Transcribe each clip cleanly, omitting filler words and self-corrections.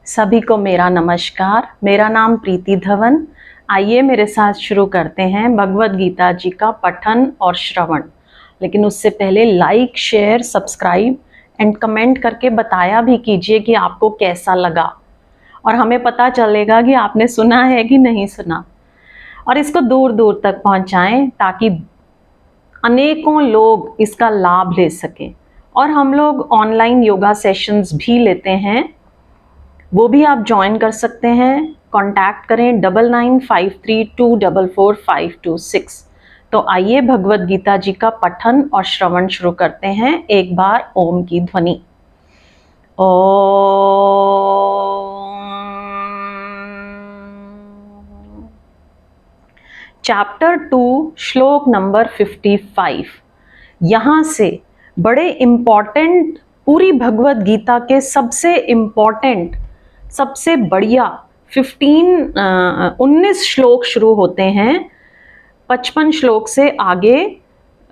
सभी को मेरा नमस्कार। मेरा नाम प्रीति धवन। आइए मेरे साथ शुरू करते हैं भगवत गीता जी का पठन और श्रवण। लेकिन उससे पहले like, share, subscribe and comment करके बताया भी कीजिए कि आपको कैसा लगा, और हमें पता चलेगा कि आपने सुना है कि नहीं सुना। और इसको दूर दूर तक पहुंचाएं ताकि अनेकों लोग इसका लाभ ले सकें। और हम लोग ऑनलाइन योगा सेशंस भी लेते हैं, वो भी आप ज्वाइन कर सकते हैं। कांटेक्ट करें 9953244526। तो आइए भगवत गीता जी का पठन और श्रवण शुरू करते हैं। एक बार ओम की ध्वनि। ओम। चैप्टर 2 श्लोक नंबर 55। यहाँ से बड़े इम्पॉर्टेंट, पूरी भगवत गीता के सबसे इम्पॉर्टेंट, सबसे बढ़िया 19 श्लोक शुरू होते हैं। 55 श्लोक से आगे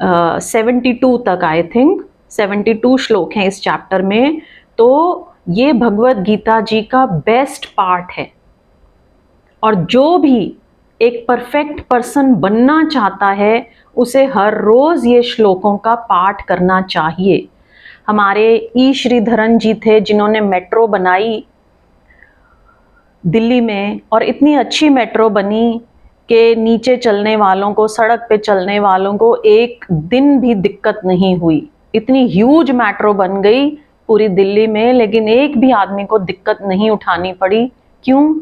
72 तक, आई थिंक 72 श्लोक हैं इस चैप्टर में। तो ये भगवत गीता जी का बेस्ट पार्ट है, और जो भी एक परफेक्ट पर्सन बनना चाहता है उसे हर रोज ये श्लोकों का पाठ करना चाहिए। हमारे ई श्रीधरन जी थे जिन्होंने मेट्रो बनाई दिल्ली में, और इतनी अच्छी मेट्रो बनी कि नीचे चलने वालों को, सड़क पे चलने वालों को एक दिन भी दिक्कत नहीं हुई। इतनी ह्यूज मेट्रो बन गई पूरी दिल्ली में, लेकिन एक भी आदमी को दिक्कत नहीं उठानी पड़ी। क्यों?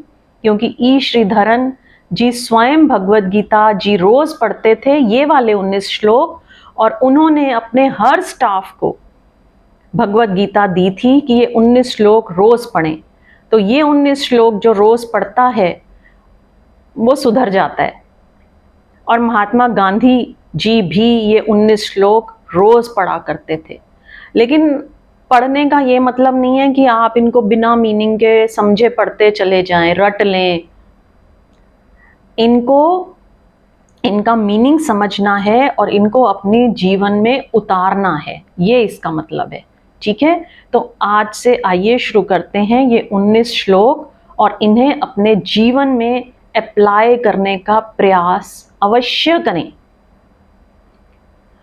क्योंकि ई श्रीधरन जी स्वयं भगवत गीता जी रोज पढ़ते थे, ये वाले 19 श्लोक, और उन्होंने अपने हर स्टाफ को भगवत गीता दी थी कि ये 19 श्लोक रोज पढ़ें। तो ये 19 श्लोक जो रोज पढ़ता है वो सुधर जाता है। और महात्मा गांधी जी भी ये 19 श्लोक रोज पढ़ा करते थे। लेकिन पढ़ने का ये मतलब नहीं है कि आप इनको बिना मीनिंग के समझे पढ़ते चले जाएं, रट लें। इनका मीनिंग समझना है और इनको अपने जीवन में उतारना है, ये इसका मतलब है। ठीक है, तो आज से आइए शुरू करते हैं ये 19 श्लोक, और इन्हें अपने जीवन में अप्लाई करने का प्रयास अवश्य करें।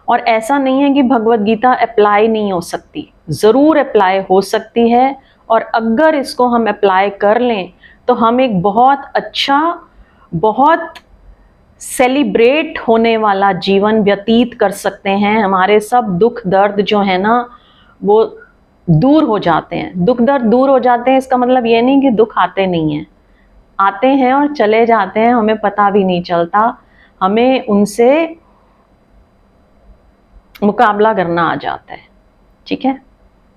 और ऐसा नहीं है कि भगवत गीता अप्लाई नहीं हो सकती, जरूर अप्लाई हो सकती है। और अगर इसको हम अप्लाई कर लें तो हम एक बहुत अच्छा, बहुत सेलिब्रेट होने वाला जीवन व्यतीत कर सकते हैं। हमारे सब दुख दर्द जो है ना वो दूर हो जाते हैं। दुख दर्द दूर हो जाते हैं, इसका मतलब ये नहीं कि दुख आते नहीं हैं, आते हैं और चले जाते हैं, हमें पता भी नहीं चलता। हमें उनसे मुकाबला करना आ जाता है। ठीक है,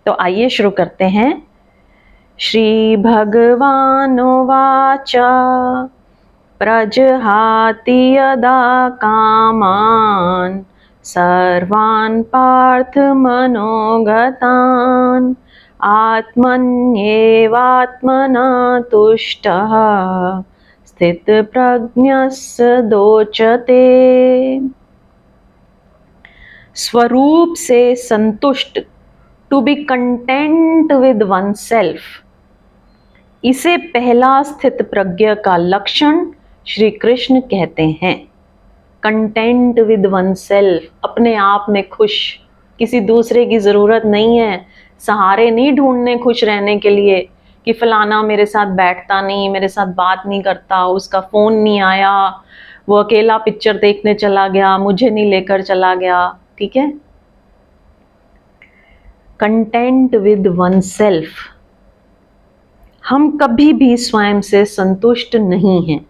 तो आइए शुरू करते हैं। श्री भगवानुवाच प्रजहाति यदा कामान् सर्वान् पार्थ मनोगतान् आत्मन्येवात्मना तुष्टः स्थितप्रज्ञस्य दोचते। स्वरूप से संतुष्ट, to be content with oneself, इसे पहला स्थित प्रज्ञ का लक्षण श्री कृष्ण कहते हैं। कंटेंट विद वन सेल्फ, अपने आप में खुश, किसी दूसरे की जरूरत नहीं है। सहारे नहीं ढूंढने खुश रहने के लिए कि फलाना मेरे साथ बैठता नहीं, मेरे साथ बात नहीं करता, उसका फोन नहीं आया, वो अकेला पिक्चर देखने चला गया, मुझे नहीं लेकर चला गया। ठीक है, कंटेंट विद वन सेल्फ। हम कभी भी स्वयं से संतुष्ट नहीं हैं।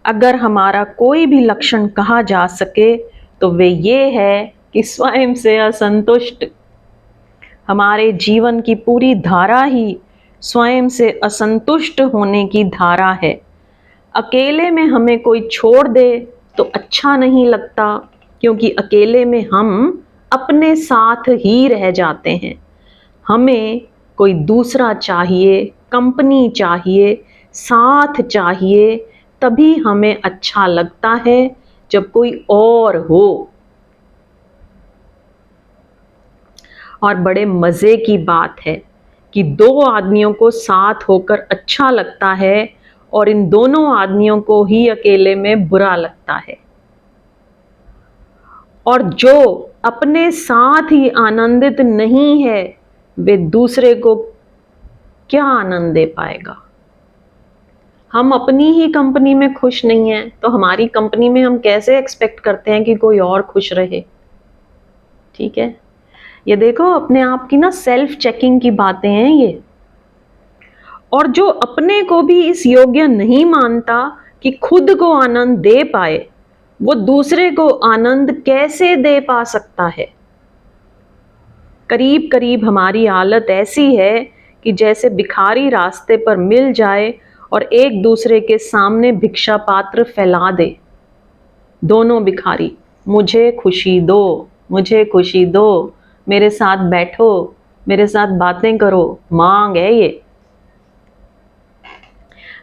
अगर हमारा कोई भी लक्षण कहा जा सके तो वे ये है कि स्वयं से असंतुष्ट। हमारे जीवन की पूरी धारा ही स्वयं से असंतुष्ट होने की धारा है। अकेले में हमें कोई छोड़ दे तो अच्छा नहीं लगता, क्योंकि अकेले में हम अपने साथ ही रह जाते हैं। हमें कोई दूसरा चाहिए, कंपनी चाहिए, साथ चाहिए, तभी हमें अच्छा लगता है जब कोई और हो। और बड़े मज़े की बात है कि दो आदमियों को साथ होकर अच्छा लगता है और इन दोनों आदमियों को ही अकेले में बुरा लगता है। और जो अपने साथ ही आनंदित नहीं है वे दूसरे को क्या आनंद दे पाएगा। हम अपनी ही कंपनी में खुश नहीं हैं तो हमारी कंपनी में हम कैसे एक्सपेक्ट करते हैं कि कोई और खुश रहे। ठीक है, ये देखो अपने आप की ना सेल्फ चेकिंग की बातें हैं ये। और जो अपने को भी इस योग्य नहीं मानता कि खुद को आनंद दे पाए, वो दूसरे को आनंद कैसे दे पा सकता है। करीब करीब हमारी हालत ऐसी है कि जैसे भिखारी रास्ते पर मिल जाए और एक दूसरे के सामने भिक्षा पात्र फैला दे। दोनों भिखारी, मुझे खुशी दो, मुझे खुशी दो, मेरे साथ बैठो, मेरे साथ बातें करो, मांग है ये।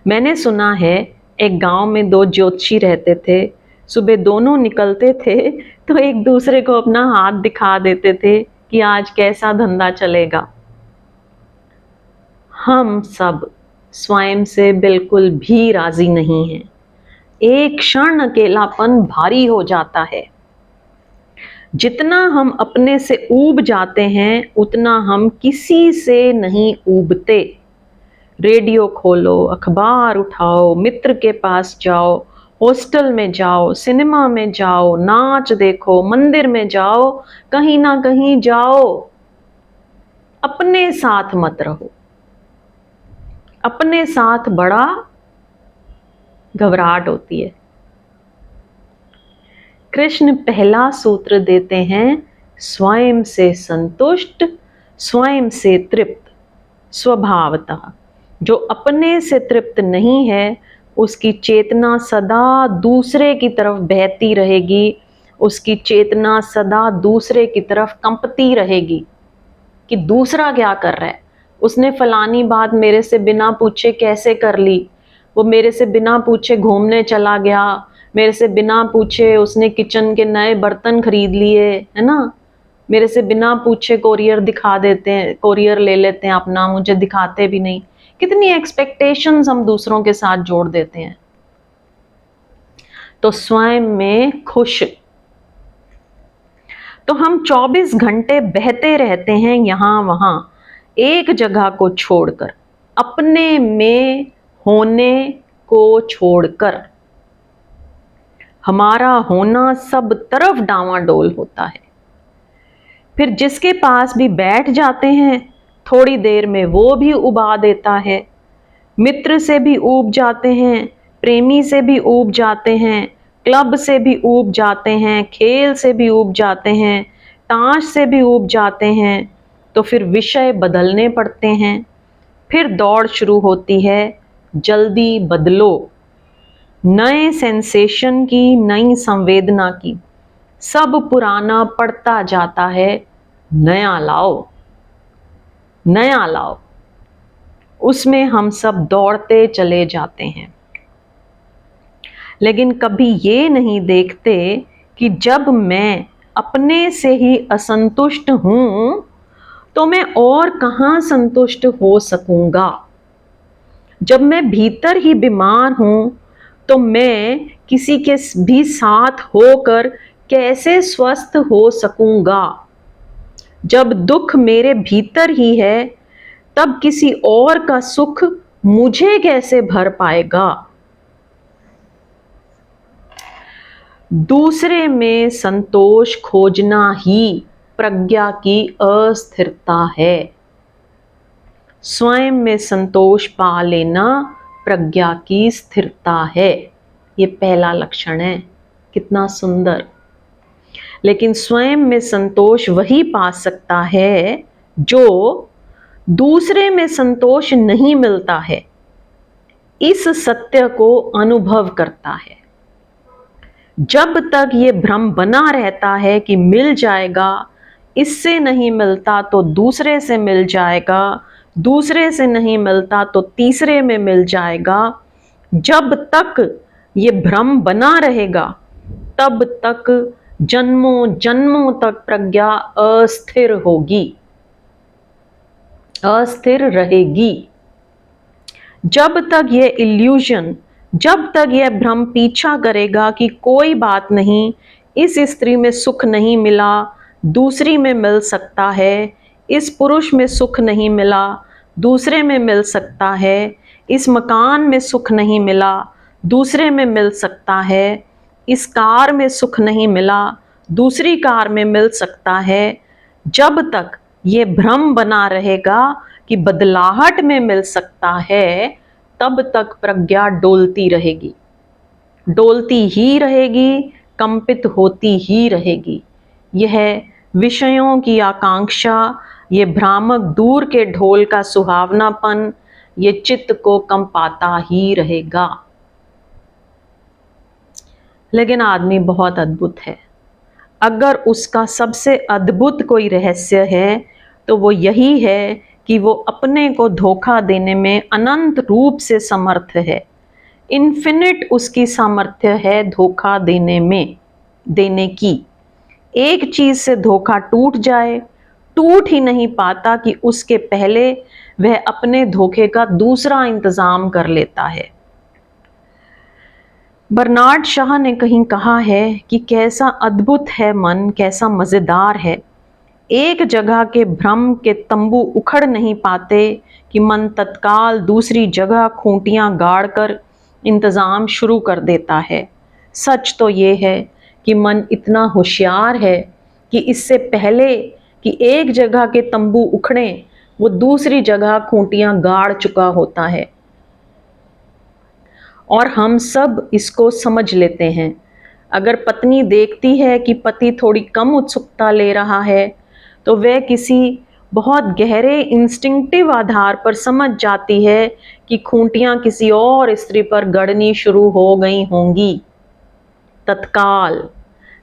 मैंने सुना है एक गांव में दो ज्योतिषी रहते थे। सुबह दोनों निकलते थे तो एक दूसरे को अपना हाथ दिखा देते थे कि आज कैसा धंधा चलेगा। हम सब स्वयं से बिल्कुल भी राजी नहीं हैं। एक क्षण अकेलापन भारी हो जाता है। जितना हम अपने से ऊब जाते हैं उतना हम किसी से नहीं ऊबते। रेडियो खोलो, अखबार उठाओ, मित्र के पास जाओ, हॉस्टल में जाओ, सिनेमा में जाओ, नाच देखो, मंदिर में जाओ, कहीं ना कहीं जाओ, अपने साथ मत रहो। अपने साथ बड़ा घबराहट होती है। कृष्ण पहला सूत्र देते हैं, स्वयं से संतुष्ट, स्वयं से तृप्त, स्वभावतः। जो अपने से तृप्त नहीं है उसकी चेतना सदा दूसरे की तरफ बहती रहेगी, उसकी चेतना सदा दूसरे की तरफ कंपती रहेगी कि दूसरा क्या कर रहा है, उसने फलानी बात मेरे से बिना पूछे कैसे कर ली, वो मेरे से बिना पूछे घूमने चला गया, मेरे से बिना पूछे उसने किचन के नए बर्तन खरीद लिए, है ना, मेरे से बिना पूछे कोरियर दिखा देते हैं, कोरियर ले लेते हैं अपना, मुझे दिखाते भी नहीं। कितनी एक्सपेक्टेशंस हम दूसरों के साथ जोड़ देते हैं। तो स्वयं में खुश। तो हम 24 घंटे बहते रहते हैं यहां वहां, एक जगह को छोड़कर, अपने में होने को छोड़कर। हमारा होना सब तरफ डांवाडोल होता है। फिर जिसके पास भी बैठ जाते हैं थोड़ी देर में वो भी उबा देता है। मित्र से भी ऊब जाते हैं, प्रेमी से भी ऊब जाते हैं, क्लब से भी ऊब जाते हैं, खेल से भी ऊब जाते हैं, ताश से भी ऊब जाते हैं। तो फिर विषय बदलने पड़ते हैं। फिर दौड़ शुरू होती है, जल्दी बदलो, नए सेंसेशन की, नई संवेदना की। सब पुराना पड़ता जाता है, नया लाओ, नया लाओ। उसमें हम सब दौड़ते चले जाते हैं, लेकिन कभी ये नहीं देखते कि जब मैं अपने से ही असंतुष्ट हूं तो मैं और कहां संतुष्ट हो सकूंगा। जब मैं भीतर ही बीमार हूं तो मैं किसी के भी साथ होकर कैसे स्वस्थ हो सकूंगा। जब दुख मेरे भीतर ही है तब किसी और का सुख मुझे कैसे भर पाएगा। दूसरे में संतोष खोजना ही प्रज्ञा की अस्थिरता है। स्वयं में संतोष पा लेना प्रज्ञा की स्थिरता है। ये पहला लक्षण है। कितना सुंदर। लेकिन स्वयं में संतोष वही पा सकता है जो दूसरे में संतोष नहीं मिलता है, इस सत्य को अनुभव करता है। जब तक ये भ्रम बना रहता है कि मिल जाएगा, इससे नहीं मिलता तो दूसरे से मिल जाएगा, दूसरे से नहीं मिलता तो तीसरे में मिल जाएगा, जब तक ये भ्रम बना रहेगा तब तक जन्मों जन्मों तक प्रज्ञा अस्थिर होगी। अस्थिर रहेगी। जब तक ये इल्यूजन, जब तक यह भ्रम पीछा करेगा कि कोई बात नहीं, इस स्त्री में सुख नहीं मिला, दूसरी में मिल सकता है, इस पुरुष में सुख नहीं मिला, दूसरे में मिल सकता है, इस मकान में सुख नहीं मिला, दूसरे में मिल सकता है, इस कार में सुख नहीं मिला, दूसरी कार में मिल सकता है, जब तक ये भ्रम बना रहेगा कि बदलाहट में मिल सकता है, तब तक प्रज्ञा डोलती रहेगी, डोलती ही रहेगी, कंपित होती ही रहेगी। यह विषयों की आकांक्षा, ये भ्रामक दूर के ढोल का सुहावनापन, ये चित्त को कंपाता ही रहेगा। लेकिन आदमी बहुत अद्भुत है। अगर उसका सबसे अद्भुत कोई रहस्य है तो वो यही है कि वो अपने को धोखा देने में अनंत रूप से समर्थ है। इन्फिनिट उसकी सामर्थ्य है धोखा देने में, देने की। एक चीज से धोखा टूट जाए, टूट ही नहीं पाता कि उसके पहले वह अपने धोखे का दूसरा इंतजाम कर लेता है। बर्नार्ड शाह ने कहीं कहा है कि कैसा अद्भुत है मन, कैसा मजेदार है। एक जगह के भ्रम के तंबू उखड़ नहीं पाते कि मन तत्काल दूसरी जगह खूंटियां गाड़कर इंतजाम शुरू कर देता है। सच तो ये है कि मन इतना होशियार है कि इससे पहले कि एक जगह के तंबू उखड़े, वो दूसरी जगह खूंटियां गाड़ चुका होता है। और हम सब इसको समझ लेते हैं। अगर पत्नी देखती है कि पति थोड़ी कम उत्सुकता ले रहा है, तो वह किसी बहुत गहरे इंस्टिंक्टिव आधार पर समझ जाती है कि खूंटियां किसी और स्त्री पर गड़नी शुरू हो गई होंगी। तत्काल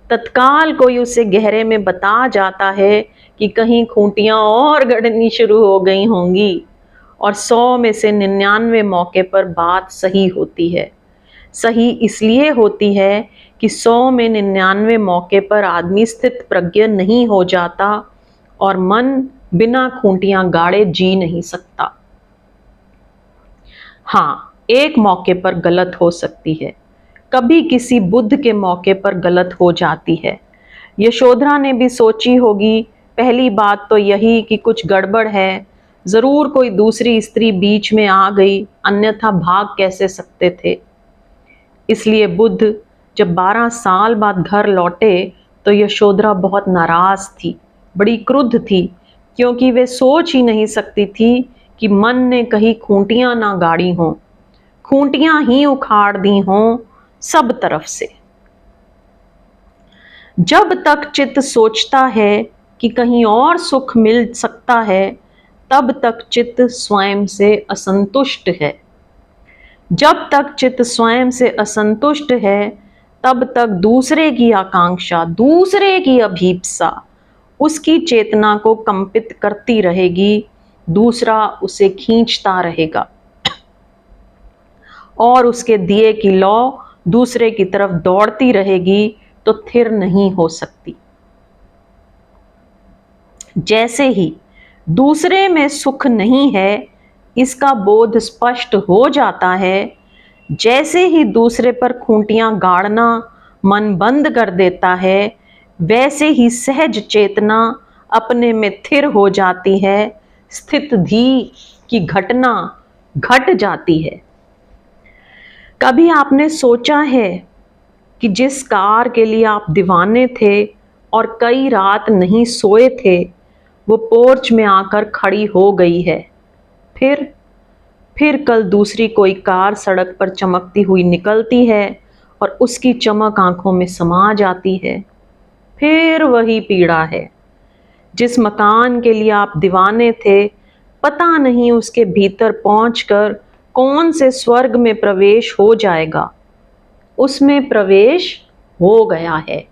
तत्काल कोई उसे गहरे में बता जाता है कि कहीं खूंटियां और गड़नी शुरू हो गई होंगी। और 100 में से 99 मौके पर बात सही होती है। सही इसलिए होती है कि 100 में 99 मौके पर आदमी स्थित प्रज्ञ नहीं हो जाता और मन बिना खूंटियां गाड़े जी नहीं सकता। हाँ, एक मौके पर गलत हो सकती है, कभी किसी बुद्ध के मौके पर गलत हो जाती है। यशोधरा ने भी सोची होगी, पहली बात तो यही कि कुछ गड़बड़ है, जरूर कोई दूसरी स्त्री बीच में आ गई, अन्यथा भाग कैसे सकते थे। इसलिए बुद्ध जब 12 साल बाद घर लौटे तो यशोधरा बहुत नाराज थी, बड़ी क्रुद्ध थी, क्योंकि वे सोच ही नहीं सकती थी कि मन ने कहीं खूंटियां ना गाड़ी हों, खूंटियां ही उखाड़ दी हों सब तरफ से। जब तक चित्त सोचता है कि कहीं और सुख मिल सकता है, तब तक चित्त स्वयं से असंतुष्ट है। जब तक चित्त स्वयं से असंतुष्ट है, तब तक दूसरे की आकांक्षा, दूसरे की अभीप्सा उसकी चेतना को कंपित करती रहेगी, दूसरा उसे खींचता रहेगा और उसके दिए की लौ दूसरे की तरफ दौड़ती रहेगी तो थिर नहीं हो सकती। जैसे ही दूसरे में सुख नहीं है, इसका बोध स्पष्ट हो जाता है, जैसे ही दूसरे पर खूंटियां गाड़ना मन बंद कर देता है, वैसे ही सहज चेतना अपने में थिर हो जाती है, स्थित धी की घटना घट जाती है। कभी आपने सोचा है कि जिस कार के लिए आप दीवाने थे और कई रात नहीं सोए थे, वो पोर्च में आकर खड़ी हो गई है। फिर कल दूसरी कोई कार सड़क पर चमकती हुई निकलती है और उसकी चमक आंखों में समा जाती है। फिर वही पीड़ा है। जिस मकान के लिए आप दीवाने थे, पता नहीं उसके भीतर पहुंचकर कौन से स्वर्ग में प्रवेश हो जाएगा। उसमें प्रवेश हो गया है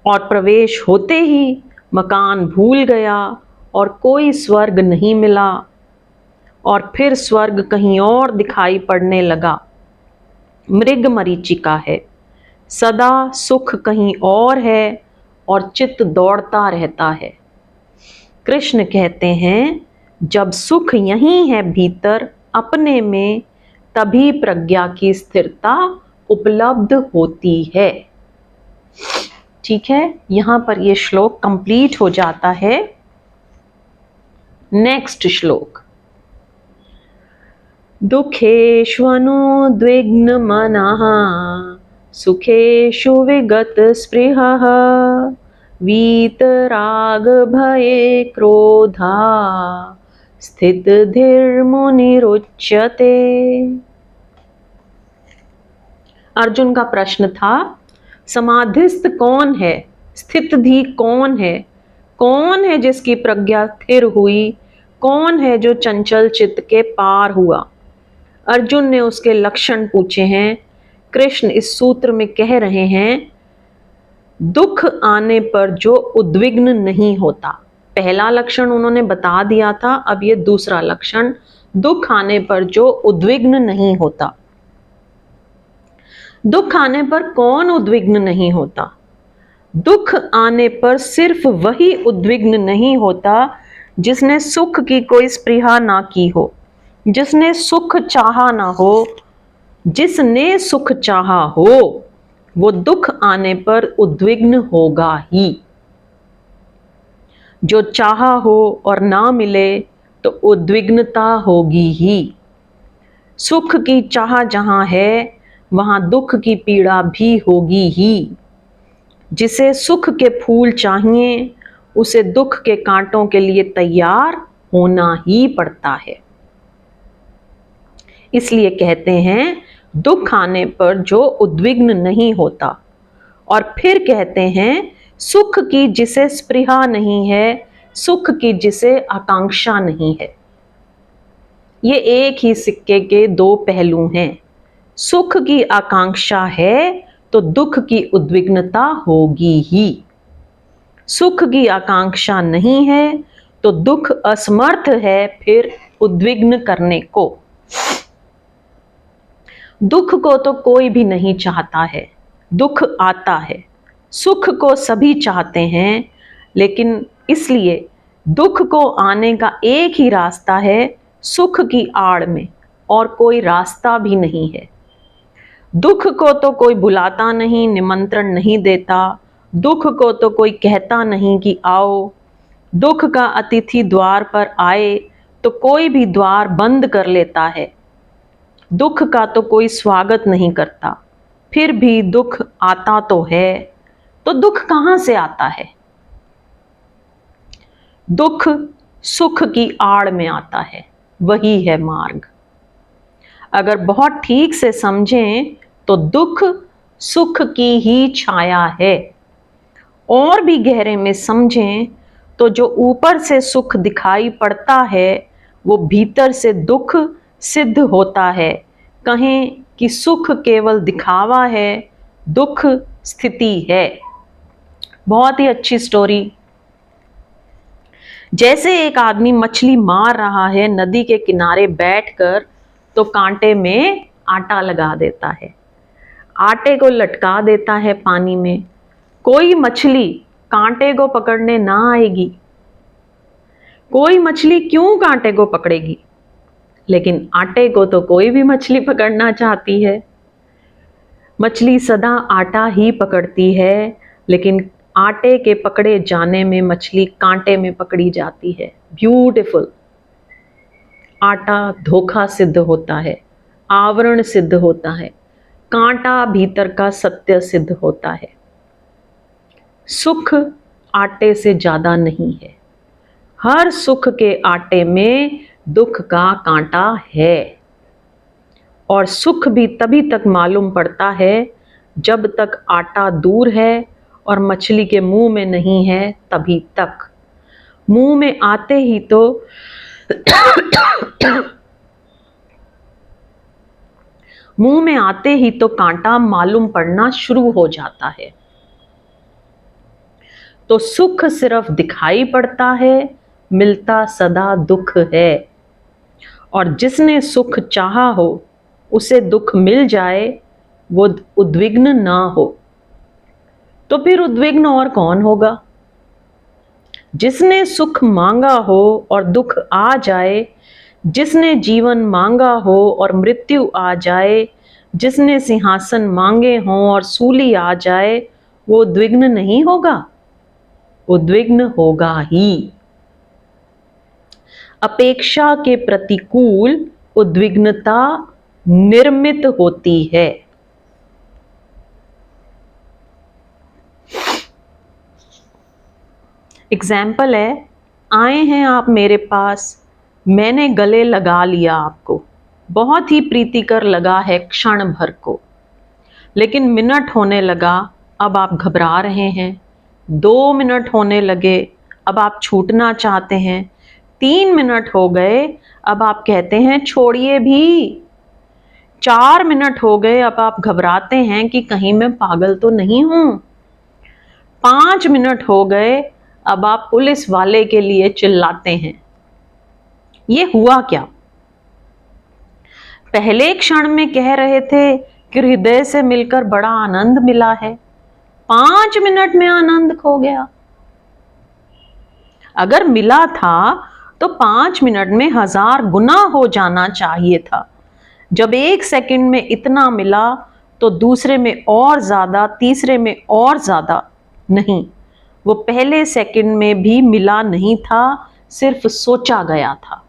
और प्रवेश होते ही मकान भूल गया और कोई स्वर्ग नहीं मिला और फिर स्वर्ग कहीं और दिखाई पड़ने लगा। मृग मरीचिका है, सदा सुख कहीं और है और चित्त दौड़ता रहता है। कृष्ण कहते हैं, जब सुख यहीं है भीतर अपने में, तभी प्रज्ञा की स्थिरता उपलब्ध होती है। ठीक है, यहां पर यह श्लोक कंप्लीट हो जाता है। नेक्स्ट श्लोक। दुःखेष्वनुद्विग्न मनः सुखेषु विगत स्पृहः वीतराग भये क्रोधा स्थितधीर्मुनिरुच्यते। अर्जुन का प्रश्न था, समाधिस्थ कौन है, स्थितधि कौन है जिसकी प्रज्ञा स्थिर हुई, कौन है जो चंचल चित्त के पार हुआ। अर्जुन ने उसके लक्षण पूछे हैं। कृष्ण इस सूत्र में कह रहे हैं, दुख आने पर जो उद्विग्न नहीं होता। पहला लक्षण उन्होंने बता दिया था, अब ये दूसरा लक्षण, दुख आने पर जो उद्विग्न नहीं होता। दुख आने पर कौन उद्विग्न नहीं होता? दुख आने पर सिर्फ वही उद्विग्न नहीं होता जिसने सुख की कोई स्पृहा ना की हो, जिसने सुख चाहा ना हो। जिसने सुख चाहा हो वो दुख आने पर उद्विग्न होगा ही। जो चाहा हो और ना मिले तो उद्विग्नता होगी ही। सुख की चाह जहां है वहां दुख की पीड़ा भी होगी ही। जिसे सुख के फूल चाहिए उसे दुख के कांटों के लिए तैयार होना ही पड़ता है। इसलिए कहते हैं, दुख आने पर जो उद्विग्न नहीं होता। और फिर कहते हैं, सुख की जिसे स्पृहा नहीं है, सुख की जिसे आकांक्षा नहीं है। ये एक ही सिक्के के दो पहलू हैं। सुख की आकांक्षा है तो दुख की उद्विग्नता होगी ही। सुख की आकांक्षा नहीं है तो दुख असमर्थ है फिर उद्विग्न करने को। दुख को तो कोई भी नहीं चाहता है, दुख आता है। सुख को सभी चाहते हैं, लेकिन इसलिए दुख को आने का एक ही रास्ता है, सुख की आड़ में, और कोई रास्ता भी नहीं है। दुख को तो कोई बुलाता नहीं, निमंत्रण नहीं देता। दुख को तो कोई कहता नहीं कि आओ। दुख का अतिथि द्वार पर आए तो कोई भी द्वार बंद कर लेता है। दुख का तो कोई स्वागत नहीं करता। फिर भी दुख आता तो है, तो दुख कहां से आता है? दुख सुख की आड़ में आता है, वही है मार्ग। अगर बहुत ठीक से समझें तो दुख सुख की ही छाया है। और भी गहरे में समझें तो जो ऊपर से सुख दिखाई पड़ता है वो भीतर से दुख सिद्ध होता है। कहें कि सुख केवल दिखावा है, दुख स्थिति है। बहुत ही अच्छी स्टोरी। जैसे एक आदमी मछली मार रहा है नदी के किनारे बैठकर, तो कांटे में आटा लगा देता है, आटे को लटका देता है पानी में। कोई मछली कांटे को पकड़ने ना आएगी। कोई मछली क्यों कांटे को पकड़ेगी? लेकिन आटे को तो कोई भी मछली पकड़ना चाहती है। मछली सदा आटा ही पकड़ती है, लेकिन आटे के पकड़े जाने में मछली कांटे में पकड़ी जाती है। ब्यूटीफुल। आटा धोखा सिद्ध होता है, आवरण सिद्ध होता है, कांटा भीतर का सत्य सिद्ध होता है। सुख आटे से ज्यादा नहीं है। हर सुख के आटे में दुख का कांटा है। और सुख भी तभी तक मालूम पड़ता है जब तक आटा दूर है और मछली के मुंह में नहीं है, तभी तक। मुंह में आते ही तो मुंह में आते ही तो कांटा मालूम पड़ना शुरू हो जाता है। तो सुख सिर्फ दिखाई पड़ता है, मिलता सदा दुख है। और जिसने सुख चाहा हो उसे दुख मिल जाए, वो उद्विग्न ना हो, तो फिर उद्विग्न और कौन होगा? जिसने सुख मांगा हो और दुख आ जाए, जिसने जीवन मांगा हो और मृत्यु आ जाए, जिसने सिंहासन मांगे हों और सूली आ जाए, वो उद्विग्न नहीं होगा? उद्विग्न होगा ही। अपेक्षा के प्रतिकूल उद्विग्नता निर्मित होती है। एग्जाम्पल है, आए हैं आप मेरे पास, मैंने गले लगा लिया आपको, बहुत ही प्रीतिकर लगा है क्षण भर को, लेकिन मिनट होने लगा, अब आप घबरा रहे हैं। 2 मिनट होने लगे, अब आप छूटना चाहते हैं। 3 मिनट हो गए, अब आप कहते हैं छोड़िए भी। 4 मिनट हो गए, अब आप घबराते हैं कि कहीं मैं पागल तो नहीं हूं। 5 मिनट हो गए, अब आप पुलिस वाले के लिए चिल्लाते हैं। ये हुआ क्या? पहले क्षण में कह रहे थे कि हृदय से मिलकर बड़ा आनंद मिला है, 5 मिनट में आनंद खो गया। अगर मिला था तो 5 मिनट में 1000 गुना हो जाना चाहिए था। जब 1 सेकंड में इतना मिला तो दूसरे में और ज्यादा, तीसरे में और ज्यादा नहीं, वो पहले सेकंड में भी मिला नहीं था, सिर्फ सोचा गया था।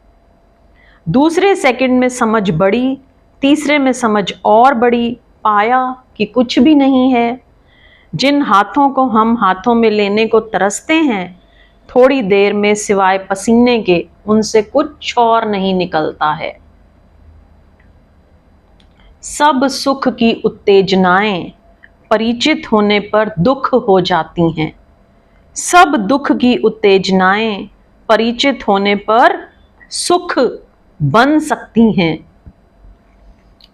दूसरे सेकंड में समझ बढ़ी, तीसरे में समझ और बढ़ी, पाया कि कुछ भी नहीं है। जिन हाथों को हम हाथों में लेने को तरसते हैं, थोड़ी देर में सिवाय पसीने के उनसे कुछ और नहीं निकलता है। सब सुख की उत्तेजनाएं परिचित होने पर दुख हो जाती हैं। सब दुख की उत्तेजनाएं परिचित होने पर सुख बन सकती हैं।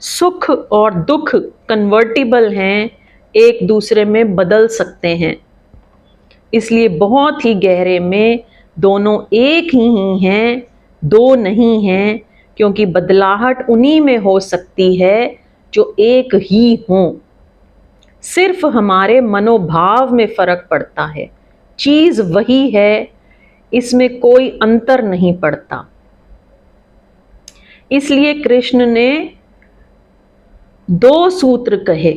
सुख और दुख कन्वर्टिबल हैं, एक दूसरे में बदल सकते हैं। इसलिए बहुत ही गहरे में दोनों एक ही हैं, दो नहीं हैं, क्योंकि बदलाहट उन्हीं में हो सकती है जो एक ही हों। सिर्फ हमारे मनोभाव में फर्क पड़ता है, चीज वही है, इसमें कोई अंतर नहीं पड़ता। इसलिए कृष्ण ने 2 सूत्र कहे।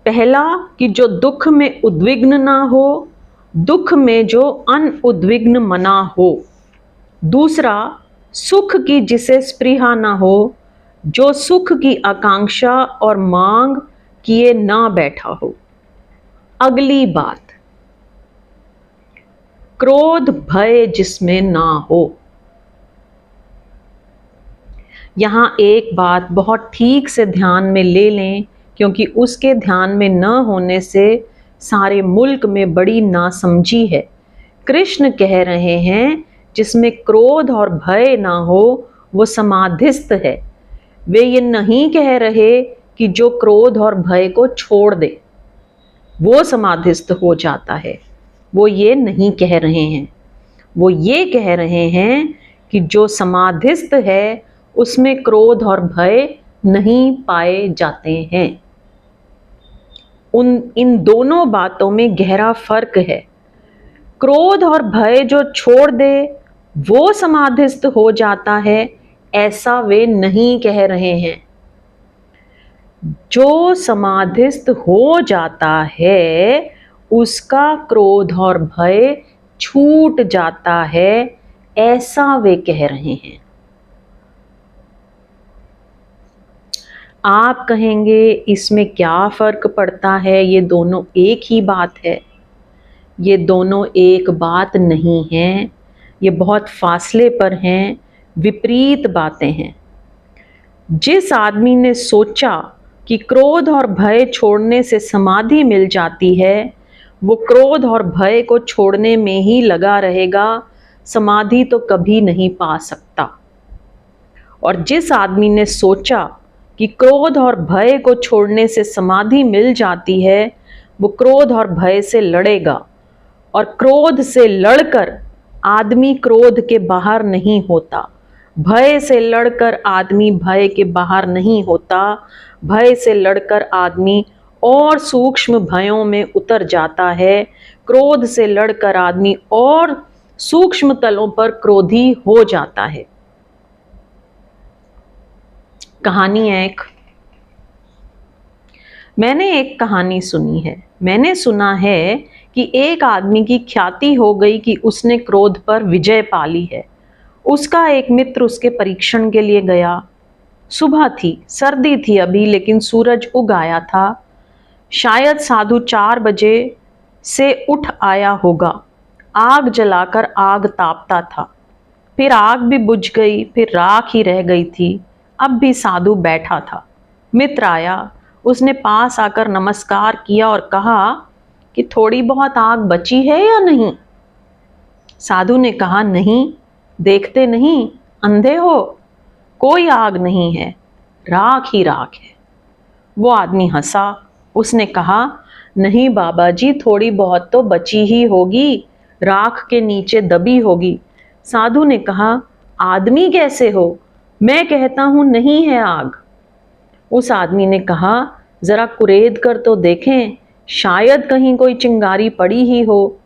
पहला कि जो दुख में उद्विग्न ना हो, दुख में जो अनउद्विग्न मना हो। दूसरा, सुख की जिसे स्पृहा ना हो, जो सुख की आकांक्षा और मांग किए ना बैठा हो। अगली बात, क्रोध भय जिसमें ना हो। यहां एक बात बहुत ठीक से ध्यान में ले लें, क्योंकि उसके ध्यान में न होने से सारे मुल्क में बड़ी नासमझी है। कृष्ण कह रहे हैं जिसमें क्रोध और भय ना हो वो समाधिस्थ है। वे ये नहीं कह रहे कि जो क्रोध और भय को छोड़ दे वो समाधिस्थ हो जाता है, वो ये नहीं कह रहे हैं। वो ये कह रहे हैं कि जो समाधिस्थ है उसमें क्रोध और भय नहीं पाए जाते हैं। इन दोनों बातों में गहरा फर्क है। क्रोध और भय जो छोड़ दे वो समाधिस्थ हो जाता है, ऐसा वे नहीं कह रहे हैं। जो समाधिस्थ हो जाता है उसका क्रोध और भय छूट जाता है, ऐसा वे कह रहे हैं। आप कहेंगे इसमें क्या फर्क पड़ता है, ये दोनों एक ही बात है। ये दोनों एक बात नहीं है, ये बहुत फासले पर हैं, विपरीत बातें हैं। जिस आदमी ने सोचा कि क्रोध और भय छोड़ने से समाधि मिल जाती है, वो क्रोध और भय को छोड़ने में ही लगा रहेगा, समाधि तो कभी नहीं पा सकता। और जिस आदमी ने सोचा कि क्रोध और भय को छोड़ने से समाधि मिल जाती है, वो क्रोध और भय से लड़ेगा, और क्रोध से लड़कर आदमी क्रोध के बाहर नहीं होता, भय से लड़कर आदमी भय के बाहर नहीं होता, भय से लड़कर आदमी और सूक्ष्म भयों में उतर जाता है, क्रोध से लड़कर आदमी और सूक्ष्म तलों पर क्रोधी हो जाता है। कहानी है एक। मैंने एक कहानी सुनी है। मैंने सुना है कि एक आदमी की ख्याति हो गई कि उसने क्रोध पर विजय पा ली है। उसका एक मित्र उसके परीक्षण के लिए गया। सुबह थी, सर्दी थी अभी, लेकिन सूरज उग आया था। शायद साधु 4 बजे से उठ आया होगा। आग जलाकर आग तापता था। फिर आग भी बुझ गई, फिर राख ही रह गई थी। अब भी साधु बैठा था। मित्र आया। उसने पास आकर नमस्कार किया और कहा कि थोड़ी बहुत आग बची है या नहीं। साधु ने कहा, नहीं, देखते नहीं, अंधे हो, कोई आग नहीं है, राख ही राख है। वो आदमी हंसा। उसने कहा, नहीं बाबा जी, थोड़ी बहुत तो बची ही होगी, राख के नीचे दबी होगी। साधु ने कहा, आदमी कैसे हो, मैं कहता हूं नहीं है आग। उस आदमी ने कहा, जरा कुरेद कर तो देखें, शायद कहीं कोई चिंगारी पड़ी ही हो।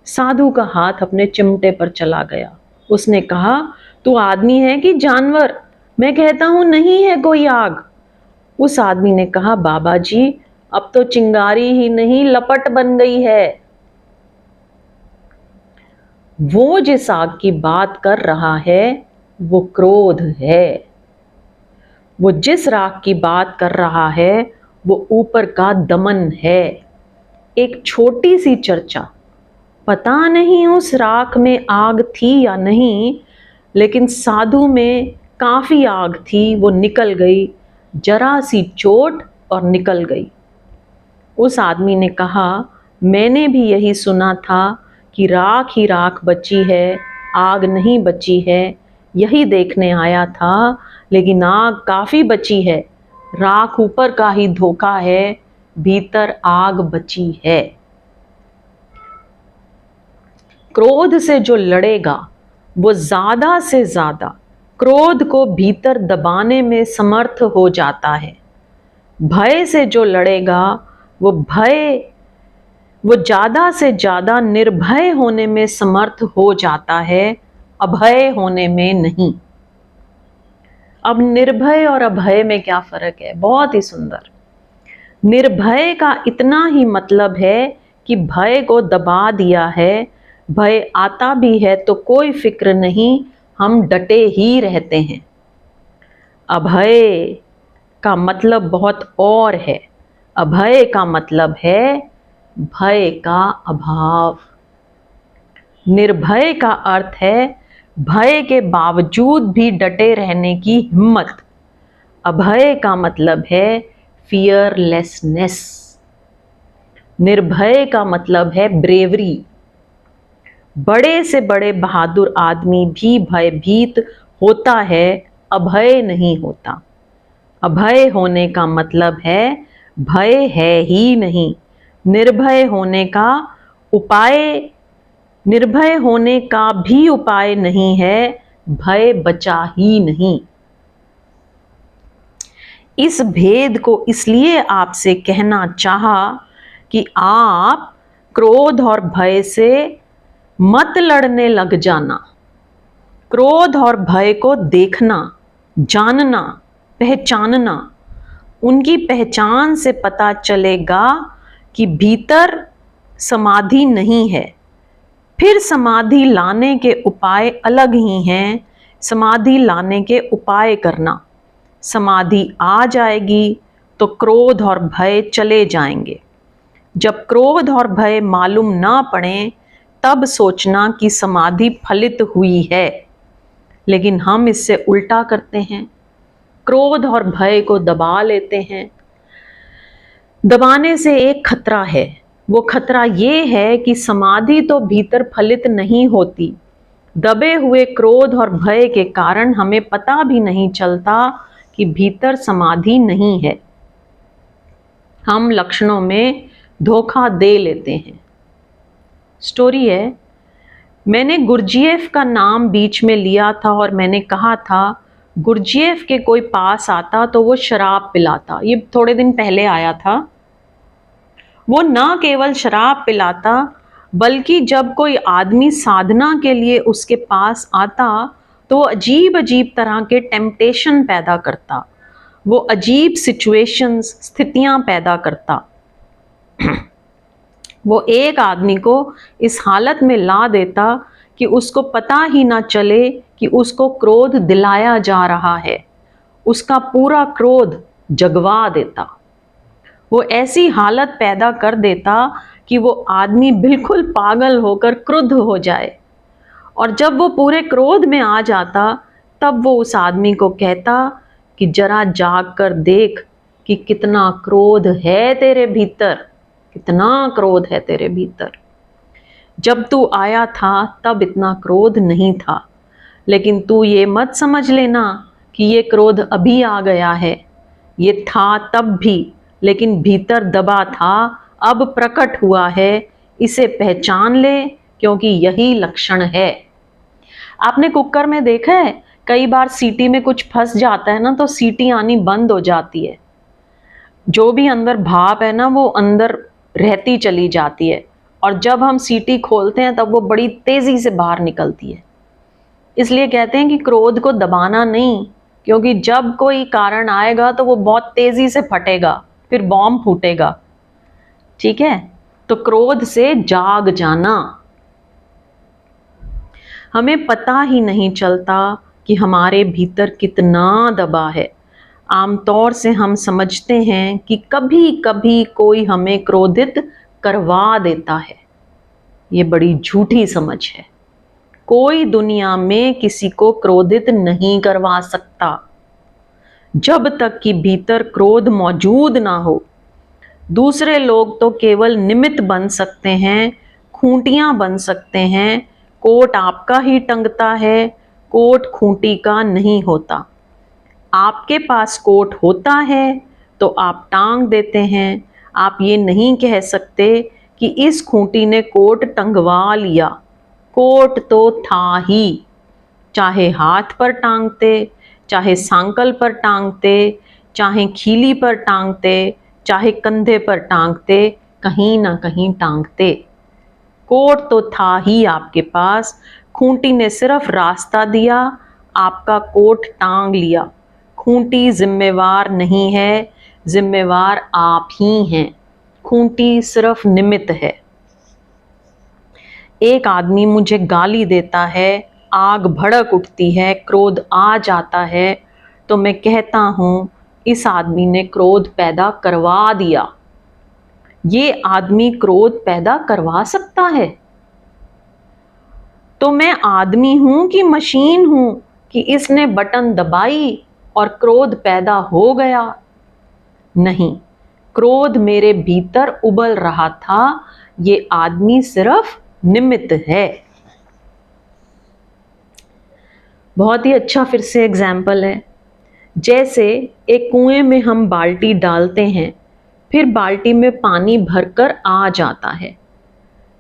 साधु का हाथ अपने चिमटे पर चला गया। उसने कहा, तू आदमी है कि जानवर, मैं कहता हूं नहीं है कोई आग। उस आदमी ने कहा, बाबा जी, अब तो चिंगारी ही नहीं, लपट बन गई है। वो जिस आग की बात कर रहा है वो क्रोध है। वो जिस राख की बात कर रहा है वो ऊपर का दमन है। एक छोटी सी चर्चा। पता नहीं उस राख में आग थी या नहीं, लेकिन साधु में काफी आग थी, वो निकल गई। जरा सी चोट और निकल गई। उस आदमी ने कहा, मैंने भी यही सुना था कि राख ही राख बची है, आग नहीं बची है। यही देखने आया था, लेकिन आग काफी बची है। राख ऊपर का ही धोखा है, भीतर आग बची है। क्रोध से जो लड़ेगा वो ज्यादा से ज्यादा क्रोध को भीतर दबाने में समर्थ हो जाता है। भय से जो लड़ेगा वो ज्यादा से ज्यादा निर्भय होने में समर्थ हो जाता है, अभय होने में नहीं। अब निर्भय और अभय में क्या फर्क है? बहुत ही सुंदर। निर्भय का इतना ही मतलब है कि भय को दबा दिया है। भय आता भी है तो कोई फिक्र नहीं, हम डटे ही रहते हैं। अभय का मतलब बहुत और है। अभय का मतलब है भय का अभाव। निर्भय का अर्थ है भय के बावजूद भी डटे रहने की हिम्मत। अभय का मतलब है फियरलेसनेस। निर्भय का मतलब है ब्रेवरी। बड़े से बड़े बहादुर आदमी भी भयभीत होता है, अभय नहीं होता। अभय होने का मतलब है भय है ही नहीं। निर्भय होने का भी उपाय नहीं है, भय बचा ही नहीं। इस भेद को इसलिए आपसे कहना चाहा कि आप क्रोध और भय से मत लड़ने लग जाना। क्रोध और भय को देखना, जानना, पहचानना। उनकी पहचान से पता चलेगा कि भीतर समाधि नहीं है। फिर समाधि लाने के उपाय अलग ही हैं। समाधि लाने के उपाय करना। समाधि आ जाएगी तो क्रोध और भय चले जाएंगे। जब क्रोध और भय मालूम ना पड़े तब सोचना कि समाधि फलित हुई है। लेकिन हम इससे उल्टा करते हैं, क्रोध और भय को दबा लेते हैं। दबाने से एक खतरा है। वो खतरा ये है कि समाधि तो भीतर फलित नहीं होती। दबे हुए क्रोध और भय के कारण हमें पता भी नहीं चलता कि भीतर समाधि नहीं है। हम लक्षणों में धोखा दे लेते हैं। स्टोरी है, मैंने गुरजीएफ का नाम बीच में लिया था और मैंने कहा था गुरजीएफ के कोई पास आता तो वो शराब पिलाता। ये थोड़े दिन पहले आया था। वो ना केवल शराब पिलाता बल्कि जब कोई आदमी साधना के लिए उसके पास आता तो वो अजीब अजीब तरह के टेम्पटेशन पैदा करता, वो अजीब सिचुएशंस, स्थितियां पैदा करता। वो एक आदमी को इस हालत में ला देता कि उसको पता ही ना चले कि उसको क्रोध दिलाया जा रहा है, उसका पूरा क्रोध जगवा देता। वो ऐसी हालत पैदा कर देता कि वो आदमी बिल्कुल पागल होकर क्रुद्ध हो जाए, और जब वो पूरे क्रोध में आ जाता तब वो उस आदमी को कहता कि जरा जाग कर देख कि कितना क्रोध है तेरे भीतर, कितना क्रोध है तेरे भीतर। जब तू आया था तब इतना क्रोध नहीं था, लेकिन तू ये मत समझ लेना कि ये क्रोध अभी आ गया है, ये था तब भी, लेकिन भीतर दबा था, अब प्रकट हुआ है, इसे पहचान ले, क्योंकि यही लक्षण है। आपने कुकर में देखा है, कई बार सीटी में कुछ फंस जाता है ना तो सीटी आनी बंद हो जाती है, जो भी अंदर भाप है ना वो अंदर रहती चली जाती है, और जब हम सीटी खोलते हैं तब वो बड़ी तेजी से बाहर निकलती है। इसलिए कहते हैं कि क्रोध को दबाना नहीं, क्योंकि जब कोई कारण आएगा तो वो बहुत तेजी से फटेगा, फिर बॉम्ब फूटेगा। ठीक है, तो क्रोध से जाग जाना। हमें पता ही नहीं चलता कि हमारे भीतर कितना दबा है। आमतौर से हम समझते हैं कि कभी कभी कोई हमें क्रोधित करवा देता है। ये बड़ी झूठी समझ है। कोई दुनिया में किसी को क्रोधित नहीं करवा सकता जब तक कि भीतर क्रोध मौजूद ना हो। दूसरे लोग तो केवल निमित्त बन सकते हैं, खूंटियां बन सकते हैं। कोट आपका ही टंगता है, कोट खूंटी का नहीं होता। आपके पास कोट होता है तो आप टांग देते हैं। आप ये नहीं कह सकते कि इस खूंटी ने कोट टंगवा लिया। कोट तो था ही, चाहे हाथ पर टांगते, चाहे सांकल पर टांगते, चाहे खीली पर टांगते, चाहे कंधे पर टांगते, कहीं ना कहीं टांगते। कोट तो था ही आपके पास, खूंटी ने सिर्फ रास्ता दिया, आपका कोट टांग लिया। खूंटी जिम्मेवार नहीं है, जिम्मेवार आप ही हैं। खूंटी सिर्फ निमित्त है। एक आदमी मुझे गाली देता है, आग भड़क उठती है, क्रोध आ जाता है, तो मैं कहता हूं इस आदमी ने क्रोध पैदा करवा दिया। ये आदमी क्रोध पैदा करवा सकता है? तो मैं आदमी हूं कि मशीन हूं कि इसने बटन दबाई और क्रोध पैदा हो गया? नहीं, क्रोध मेरे भीतर उबल रहा था। ये आदमी सिर्फ निमित्त है। बहुत ही अच्छा फिर से एग्जाम्पल है। जैसे एक कुएं में हम बाल्टी डालते हैं, फिर बाल्टी में पानी भरकर आ जाता है,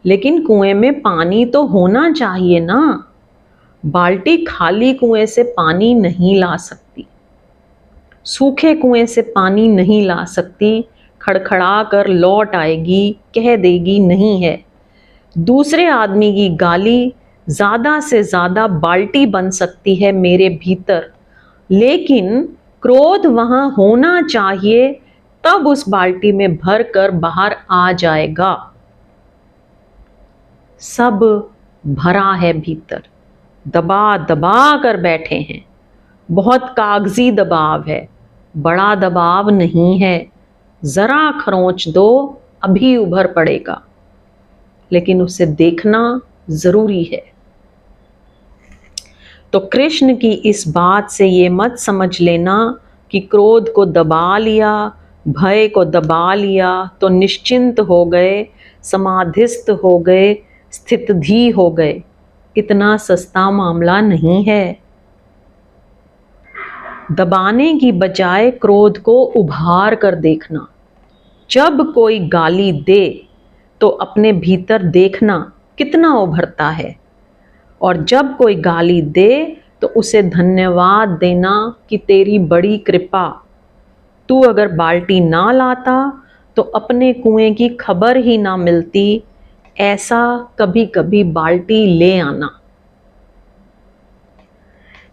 लेकिन कुएं में पानी तो होना चाहिए ना। बाल्टी खाली कुएं से पानी नहीं ला सकती, सूखे कुएं से पानी नहीं ला सकती। खड़खड़ा कर लौट आएगी, कह देगी नहीं है। दूसरे आदमी की गाली ज्यादा से ज्यादा बाल्टी बन सकती है मेरे भीतर, लेकिन क्रोध वहां होना चाहिए, तब उस बाल्टी में भर कर बाहर आ जाएगा। सब भरा है भीतर, दबा दबा कर बैठे हैं। बहुत कागजी दबाव है, बड़ा दबाव नहीं है। जरा खरोंच दो, अभी उभर पड़ेगा, लेकिन उसे देखना जरूरी है। तो कृष्ण की इस बात से ये मत समझ लेना कि क्रोध को दबा लिया, भय को दबा लिया तो निश्चिंत हो गए, समाधिस्थ हो गए, स्थितधि हो गए। इतना सस्ता मामला नहीं है। दबाने की बजाय क्रोध को उभार कर देखना। जब कोई गाली दे तो अपने भीतर देखना कितना उभरता है, और जब कोई गाली दे तो उसे धन्यवाद देना कि तेरी बड़ी कृपा। तू अगर बाल्टी ना लाता तो अपने कुएं की खबर ही ना मिलती ऐसा कभी कभी बाल्टी ले आना।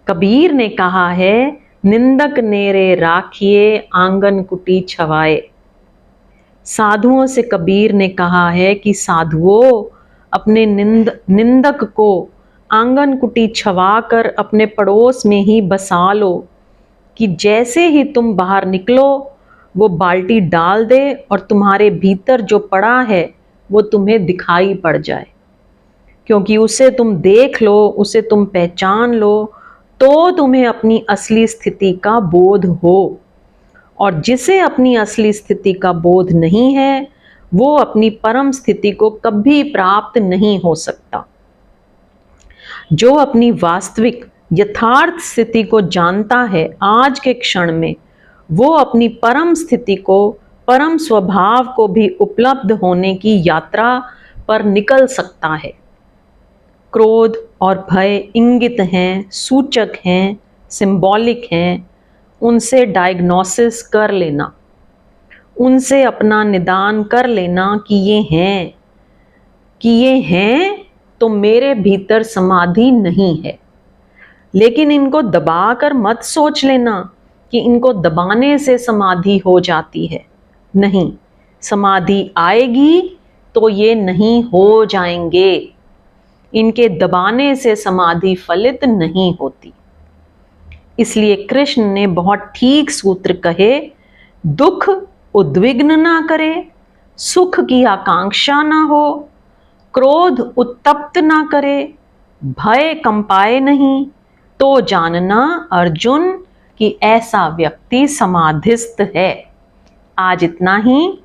कबीर ने कहा है, निंदक नेरे राखिए आंगन कुटी छवाए। साधुओं से कबीर ने कहा है कि साधुओं, अपने निंदक को आंगन कुटी छवा कर अपने पड़ोस में ही बसा लो, कि जैसे ही तुम बाहर निकलो वो बाल्टी डाल दे और तुम्हारे भीतर जो पड़ा है वो तुम्हें दिखाई पड़ जाए। क्योंकि उसे तुम देख लो, उसे तुम पहचान लो, तो तुम्हें अपनी असली स्थिति का बोध हो। और जिसे अपनी असली स्थिति का बोध नहीं है, वो अपनी परम स्थिति को कभी प्राप्त नहीं हो सकता। जो अपनी वास्तविक यथार्थ स्थिति को जानता है आज के क्षण में, वो अपनी परम स्थिति को, परम स्वभाव को भी उपलब्ध होने की यात्रा पर निकल सकता है। क्रोध और भय इंगित हैं, सूचक हैं, सिंबॉलिक हैं। उनसे डायग्नोसिस कर लेना, उनसे अपना निदान कर लेना कि ये हैं तो मेरे भीतर समाधि नहीं है। लेकिन इनको दबाकर मत सोच लेना कि इनको दबाने से समाधि हो जाती है। नहीं, समाधि आएगी तो ये नहीं हो जाएंगे। इनके दबाने से समाधि फलित नहीं होती। इसलिए कृष्ण ने बहुत ठीक सूत्र कहे, दुख उद्विग्न ना करे, सुख की आकांक्षा ना हो, क्रोध उत्तप्त ना करे, भय कंपाए नहीं, तो जानना अर्जुन कि ऐसा व्यक्ति समाधिस्थ है। आज इतना ही।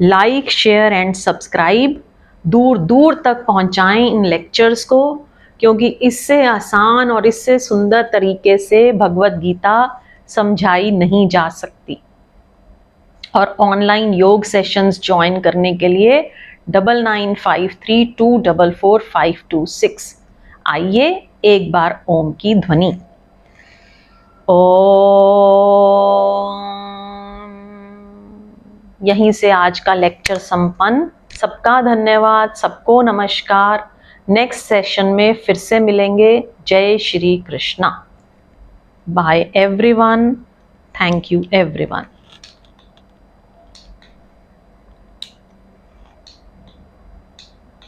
लाइक, शेयर एंड सब्सक्राइब दूर दूर तक पहुंचाएं इन लेक्चर्स को, क्योंकि इससे आसान और इससे सुंदर तरीके से भगवत गीता समझाई नहीं जा सकती। और ऑनलाइन योग सेशंस ज्वाइन करने के लिए 9953244526। आइए एक बार ओम की ध्वनि। ओम। यहीं से आज का लेक्चर संपन्न। सबका धन्यवाद, सबको नमस्कार। नेक्स्ट सेशन में फिर से मिलेंगे। जय Shri Krishna. Bye everyone. Thank you everyone.